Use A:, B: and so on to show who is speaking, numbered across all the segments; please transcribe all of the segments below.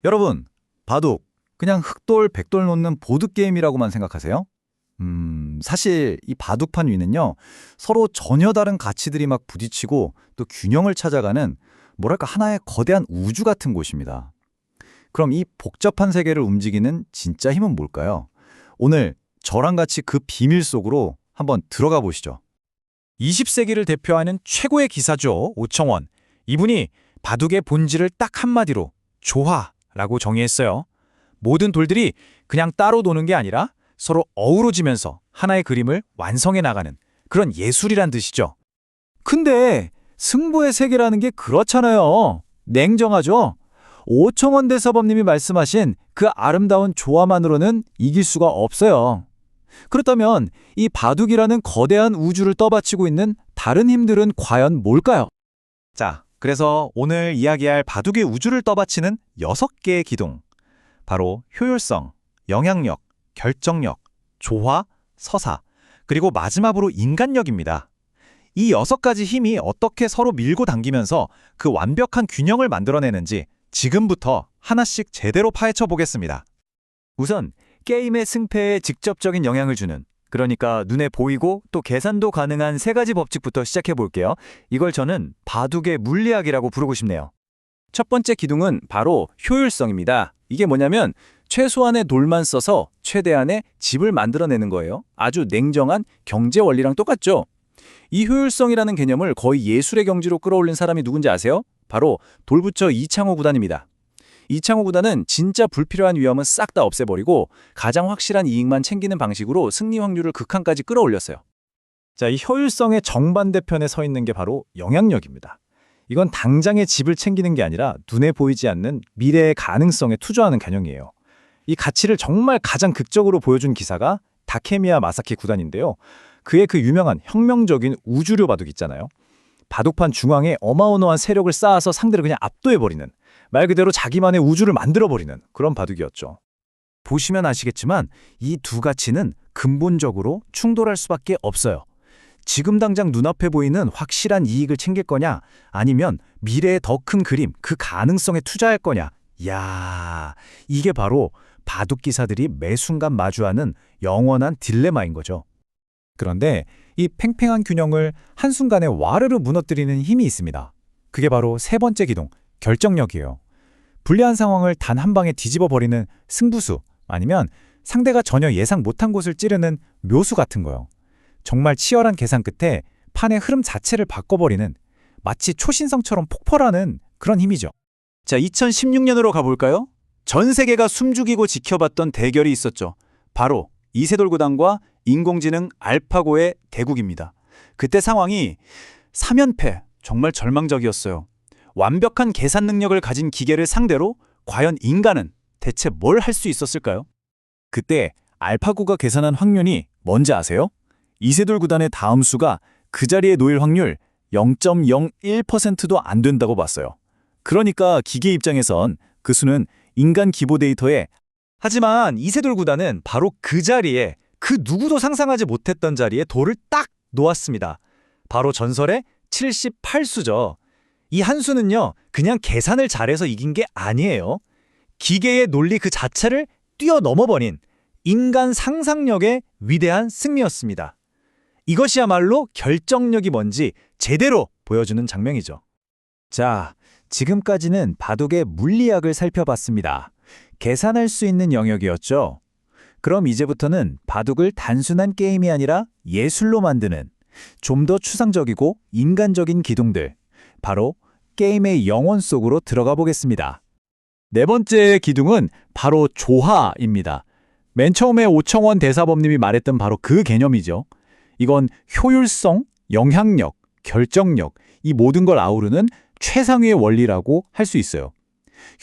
A: 여러분, 바둑, 그냥 흑돌, 백돌 놓는 보드게임이라고만 생각하세요? 사실 이 바둑판 위는요, 서로 전혀 다른 가치들이 막 부딪히고 또 균형을 찾아가는 뭐랄까 하나의 거대한 우주 같은 곳입니다. 그럼 이 복잡한 세계를 움직이는 진짜 힘은 뭘까요? 오늘 저랑 같이 그 비밀 속으로 한번 들어가 보시죠.
B: 20세기를 대표하는 최고의 기사죠, 오청원. 이분이 바둑의 본질을 딱 한마디로 조화라고 정의했어요. 모든 돌들이 그냥 따로 노는 게 아니라 서로 어우러지면서 하나의 그림을 완성해 나가는 그런 예술이란 뜻이죠.
A: 근데 승부의 세계라는 게 그렇잖아요. 냉정하죠? 오청원 대사범님이 말씀하신 그 아름다운 조화만으로는 이길 수가 없어요. 그렇다면 이 바둑이라는 거대한 우주를 떠받치고 있는 다른 힘들은 과연 뭘까요?
B: 자, 그래서 오늘 이야기할 바둑의 우주를 떠받치는 6개의 기둥. 바로 효율성, 영향력, 결정력, 조화, 서사, 그리고 마지막으로 인간력입니다. 이 6가지 힘이 어떻게 서로 밀고 당기면서 그 완벽한 균형을 만들어내는지 지금부터 하나씩 제대로 파헤쳐 보겠습니다.
A: 우선 게임의 승패에 직접적인 영향을 주는, 그러니까 눈에 보이고 또 계산도 가능한 3가지 법칙부터 시작해 볼게요. 이걸 저는 바둑의 물리학이라고 부르고 싶네요. 첫 번째 기둥은 바로 효율성입니다. 이게 뭐냐면 최소한의 돌만 써서 최대한의 집을 만들어내는 거예요. 아주 냉정한 경제 원리랑 똑같죠? 이 효율성이라는 개념을 거의 예술의 경지로 끌어올린 사람이 누군지 아세요? 바로 돌부처 이창호 구단입니다. 이창호 구단은 진짜 불필요한 위험은 싹 다 없애버리고 가장 확실한 이익만 챙기는 방식으로 승리 확률을 극한까지 끌어올렸어요. 자, 이 효율성의 정반대편에 서 있는 게 바로 영향력입니다. 이건 당장의 집을 챙기는 게 아니라 눈에 보이지 않는 미래의 가능성에 투자하는 개념이에요. 이 가치를 정말 가장 극적으로 보여준 기사가 다케미야 마사키 구단인데요. 그의 그 유명한 혁명적인 우주류 바둑 있잖아요. 바둑판 중앙에 어마어마한 세력을 쌓아서 상대를 그냥 압도해버리는, 말 그대로 자기만의 우주를 만들어버리는 그런 바둑이었죠. 보시면 아시겠지만 이 두 가치는 근본적으로 충돌할 수밖에 없어요. 지금 당장 눈앞에 보이는 확실한 이익을 챙길 거냐, 아니면 미래의 더 큰 그림, 그 가능성에 투자할 거냐. 이야, 이게 바로 바둑 기사들이 매 순간 마주하는 영원한 딜레마인 거죠. 그런데 이 팽팽한 균형을 한순간에 와르르 무너뜨리는 힘이 있습니다. 그게 바로 3번째 기둥, 결정력이에요. 불리한 상황을 단 한 방에 뒤집어 버리는 승부수, 아니면 상대가 전혀 예상 못한 곳을 찌르는 묘수 같은 거요. 정말 치열한 계산 끝에 판의 흐름 자체를 바꿔버리는, 마치 초신성처럼 폭발하는 그런 힘이죠. 자, 2016년으로 가볼까요? 전 세계가 숨죽이고 지켜봤던 대결이 있었죠. 바로 이세돌 구단과 인공지능 알파고의 대국입니다. 그때 상황이 3연패, 정말 절망적이었어요. 완벽한 계산 능력을 가진 기계를 상대로 과연 인간은 대체 뭘 할 수 있었을까요? 그때 알파고가 계산한 확률이 뭔지 아세요? 이세돌 구단의 다음 수가 그 자리에 놓일 확률 0.01%도 안 된다고 봤어요. 그러니까 기계 입장에선 그 수는 인간 기보 데이터에, 하지만 이세돌 구단은 바로 그 자리에, 그 누구도 상상하지 못했던 자리에 돌을 딱 놓았습니다. 바로 전설의 78수죠. 이 한 수는요, 그냥 계산을 잘해서 이긴 게 아니에요. 기계의 논리 그 자체를 뛰어넘어버린 인간 상상력의 위대한 승리였습니다. 이것이야말로 결정력이 뭔지 제대로 보여주는 장면이죠. 자, 지금까지는 바둑의 물리학을 살펴봤습니다. 계산할 수 있는 영역이었죠. 그럼 이제부터는 바둑을 단순한 게임이 아니라 예술로 만드는 좀 더 추상적이고 인간적인 기둥들, 바로 게임의 영혼 속으로 들어가 보겠습니다. 4번째 기둥은 바로 조화입니다. 맨 처음에 오청원 대사범님이 말했던 바로 그 개념이죠. 이건 효율성, 영향력, 결정력, 이 모든 걸 아우르는 최상위의 원리라고 할 수 있어요.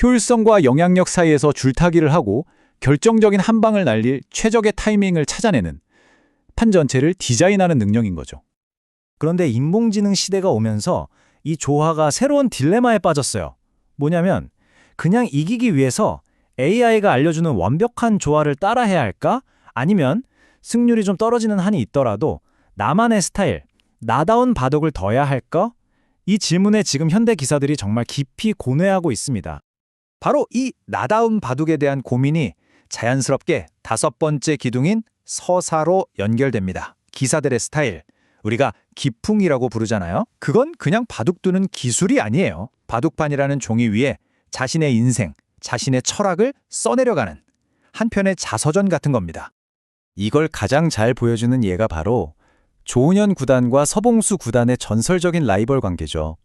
A: 효율성과 영향력 사이에서 줄타기를 하고 결정적인 한 방을 날릴 최적의 타이밍을 찾아내는, 판 전체를 디자인하는 능력인 거죠. 그런데 인공지능 시대가 오면서 이 조화가 새로운 딜레마에 빠졌어요. 뭐냐면 그냥 이기기 위해서 AI가 알려주는 완벽한 조화를 따라해야 할까? 아니면 승률이 좀 떨어지는 한이 있더라도 나만의 스타일, 나다운 바둑을 둬야 할까? 이 질문에 지금 현대 기사들이 정말 깊이 고뇌하고 있습니다.
B: 바로 이 나다운 바둑에 대한 고민이 자연스럽게 5번째 기둥인 서사로 연결됩니다. 기사들의 스타일, 우리가 기풍이라고 부르잖아요. 그건 그냥 바둑 두는 기술이 아니에요. 바둑판이라는 종이 위에 자신의 인생, 자신의 철학을 써내려가는 한편의 자서전 같은 겁니다. 이걸 가장 잘 보여주는 예가 바로 조은현 구단과 서봉수 구단의 전설적인 라이벌 관계죠.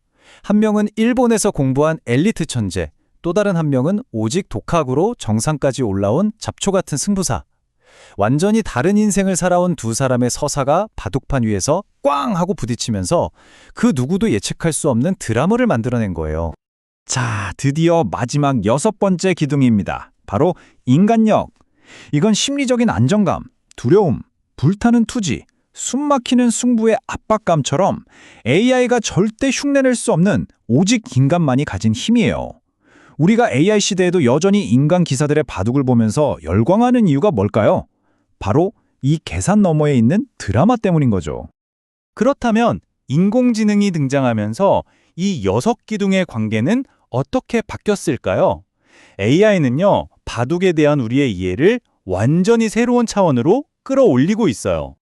B: 한 명은 일본에서 공부한 엘리트 천재, 또 다른 한 명은 오직 독학으로 정상까지 올라온 잡초 같은 승부사. 완전히 다른 인생을 살아온 두 사람의 서사가 바둑판 위에서 꽝 하고 부딪히면서 그 누구도 예측할 수 없는 드라마를 만들어낸 거예요. 자, 드디어 마지막 6번째 기둥입니다. 바로 인간력. 이건 심리적인 안정감, 두려움, 불타는 투지, 숨막히는 승부의 압박감처럼 AI가 절대 흉내낼 수 없는 오직 인간만이 가진 힘이에요. 우리가 AI 시대에도 여전히 인간 기사들의 바둑을 보면서 열광하는 이유가 뭘까요? 바로 이 계산 너머에 있는 드라마 때문인 거죠. 그렇다면 인공지능이 등장하면서 이 6기둥의 관계는 어떻게 바뀌었을까요? AI는요, 바둑에 대한 우리의 이해를 완전히 새로운 차원으로 끌어올리고 있어요.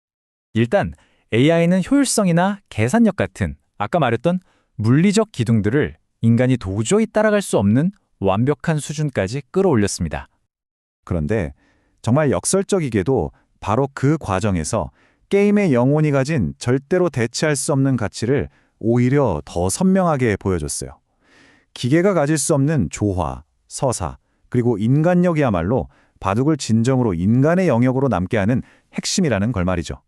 A: 일단 AI는 효율성이나 계산력 같은 아까 말했던 물리적 기둥들을 인간이 도저히 따라갈 수 없는 완벽한 수준까지 끌어올렸습니다.
B: 그런데 정말 역설적이게도 바로 그 과정에서 게임의 영혼이 가진 절대로 대체할 수 없는 가치를 오히려 더 선명하게 보여줬어요. 기계가 가질 수 없는 조화, 서사, 그리고 인간력이야말로 바둑을 진정으로 인간의 영역으로 남게 하는 핵심이라는 걸 말이죠.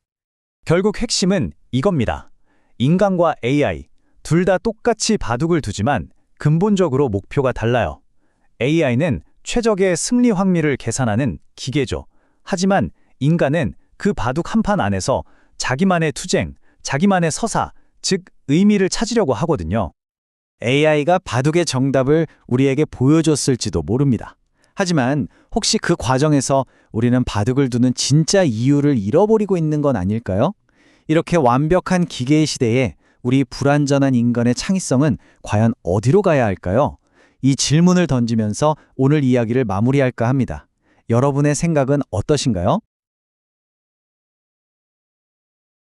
A: 결국 핵심은 이겁니다. 인간과 AI, 둘 다 똑같이 바둑을 두지만 근본적으로 목표가 달라요. AI는 최적의 승리 확률을 계산하는 기계죠. 하지만 인간은 그 바둑 한판 안에서 자기만의 투쟁, 자기만의 서사, 즉 의미를 찾으려고 하거든요. AI가 바둑의 정답을 우리에게 보여줬을지도 모릅니다. 하지만 혹시 그 과정에서 우리는 바둑을 두는 진짜 이유를 잃어버리고 있는 건 아닐까요? 이렇게 완벽한 기계의 시대에 우리 불완전한 인간의 창의성은 과연 어디로 가야 할까요? 이 질문을 던지면서 오늘 이야기를 마무리할까 합니다. 여러분의 생각은 어떠신가요?